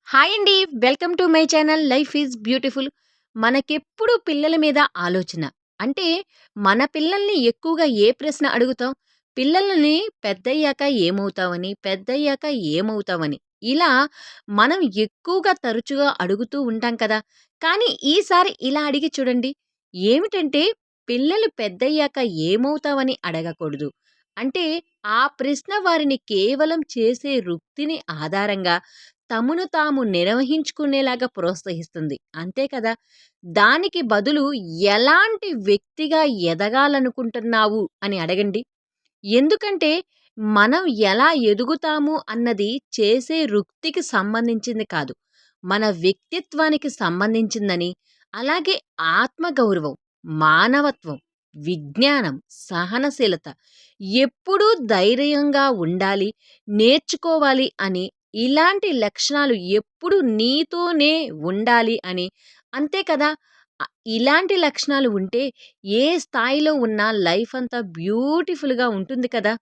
Hi అండి. Welcome to my channel life is beautiful. మనకెప్పుడు పిల్లల మీద ఆలోచన. అంటే మన పిల్లల్ని ఎక్కువగా ఏ ప్రశ్న అడుగుతాం? పిల్లలని పెద్దయ్యాక ఏమవుతావని? పెద్దయ్యాక ఏమవుతావని? ఇలా మనం ఎక్కువగా తరచుగా అడుగుతూ ఉంటాం కదా! కానీ ఈసారి ఇలా అడిగి చూడండి. ఏమిటంటే పిల్లలు పెద్దయ్యాక ఏమవుతావని అడగకూడదు. అంటే ఆ ప్రశ్న వారిని కేవలం చేసే వృత్తిని ఆధారంగా తమను తాము నిర్వహించుకునేలాగా ప్రోత్సహిస్తుంది. అంతే కదా! దానికి బదులు ఎలాంటి వ్యక్తిగా ఎదగాలనుకుంటున్నావు అని అడగండి. ఎందుకంటే మనం ఎలా ఎదుగుతాము అన్నది చేసే వృత్తికి సంబంధించింది కాదు. మన వ్యక్తిత్వానికి సంబంధించిందని, అలాగే ఆత్మగౌరవం, మానవత్వం, విజ్ఞానం, సహనశీలత ఎప్పుడూ ధైర్యంగా ఉండాలి, నేర్చుకోవాలి అని ఇలాంటి లక్షణాలు ఎప్పుడు నీతోనే ఉండాలి అని అంతే కదా! అ ఇలాంటి లక్షణాలు ఉంటే ఏ స్థాయిలో ఉన్నా లైఫ్ అంతా బ్యూటిఫుల్‌గా ఉంటుంది కదా!